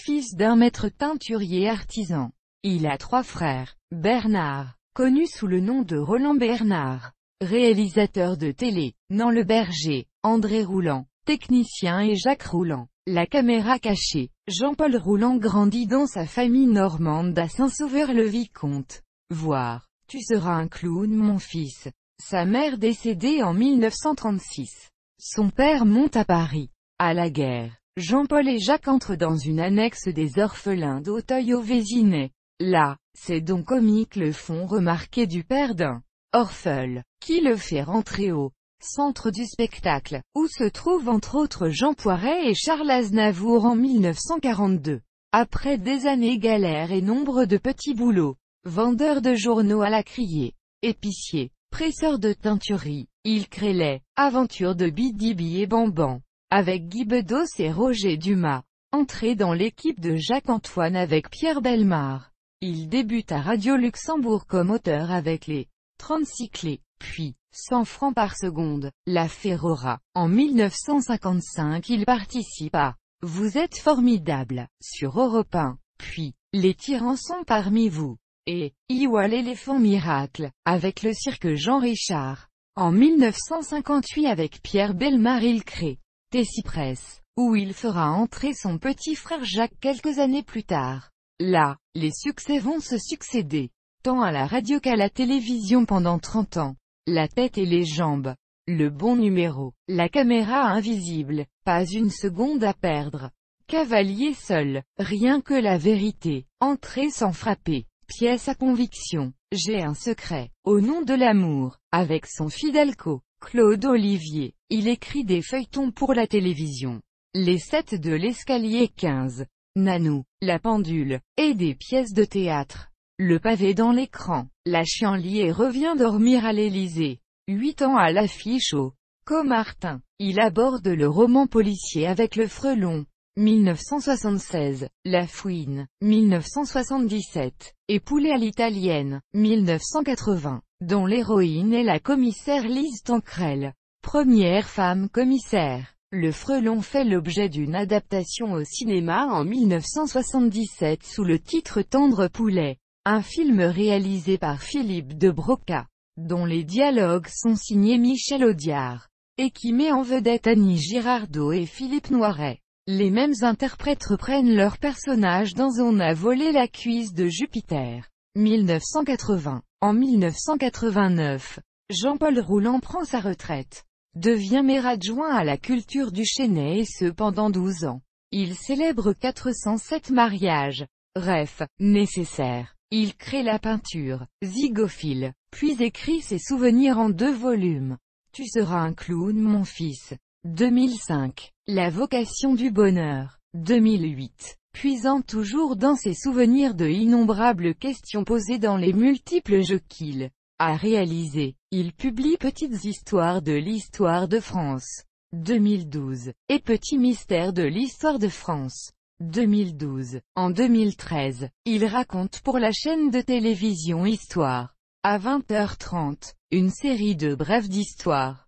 fils d'un maître teinturier artisan. Il a 3 frères. Bernard, connu sous le nom de Roland Bernard, réalisateur de télé, Nan le Berger, André Rouland, technicien et Jacques Rouland, la caméra cachée. Jean-Paul Rouland grandit dans sa famille normande à Saint-Sauveur-le-Vicomte. Voir. Tu seras un clown mon fils. Sa mère décédée en 1936. Son père monte à Paris. À la guerre, Jean-Paul et Jacques entrent dans une annexe des orphelins d'Auteuil au Vésinet. Là, c'est donc comique le fond remarqué du père d'un orpheul, qui le fait rentrer au centre du spectacle, où se trouvent entre autres Jean Poiret et Charles Aznavour en 1942. Après des années galères et nombre de petits boulots, vendeur de journaux à la criée, épicier, presseur de teinturerie, il crée les aventures de Bidibi et Bamban, avec Guy Bedos et Roger Dumas. Entré dans l'équipe de Jacques-Antoine avec Pierre Bellemare. Il débute à Radio Luxembourg comme auteur avec les 36 clés, puis 100 francs par seconde, La Ferrora. En 1955 il participe à Vous êtes formidable, sur Europe 1, puis Les tyrans sont parmi vous, et Iwa l'éléphant miracle, avec le cirque Jean Richard. En 1958 avec Pierre Bellemare il crée Tessipress, où il fera entrer son petit frère Jacques quelques années plus tard. Là, les succès vont se succéder, tant à la radio qu'à la télévision pendant 30 ans. La tête et les jambes, le bon numéro, la caméra invisible, pas une seconde à perdre. Cavalier seul, rien que la vérité, entrer sans frapper, pièce à conviction, j'ai un secret, au nom de l'amour, avec son fidèle Claude Olivier, il écrit des feuilletons pour la télévision. Les 7 de l'escalier 15. Nanou, La Pendule, et des pièces de théâtre. Le pavé dans l'écran, La Chienlit revient dormir à l'Élysée. 8 ans à l'affiche au Comartin. Il aborde le roman policier avec Le Frelon. 1976, La Fouine. 1977, et Poulet à l'italienne. 1980, dont l'héroïne est la commissaire Lise Tanquerel. Première femme commissaire. Le Frelon fait l'objet d'une adaptation au cinéma en 1977 sous le titre Tendre Poulet, un film réalisé par Philippe de Broca, dont les dialogues sont signés Michel Audiard, et qui met en vedette Annie Girardot et Philippe Noiret. Les mêmes interprètes reprennent leurs personnages dans On a volé la cuisse de Jupiter. 1980. En 1989, Jean-Paul Rouland prend sa retraite, devient maire adjoint à la culture du Chesnay et ce pendant 12 ans. Il célèbre 407 mariages. Ref, nécessaire. Il crée la peinture, zygophile, puis écrit ses souvenirs en 2 volumes. Tu seras un clown mon fils. 2005. La vocation du bonheur. 2008. Puisant toujours dans ses souvenirs de innombrables questions posées dans les multiples jeux qu'il a réalisés, il publie Petites histoires de l'histoire de France. 2012. Et Petits mystères de l'histoire de France. 2012. En 2013, il raconte pour la chaîne de télévision Histoire. À 20h30, une série de brèves d'histoire.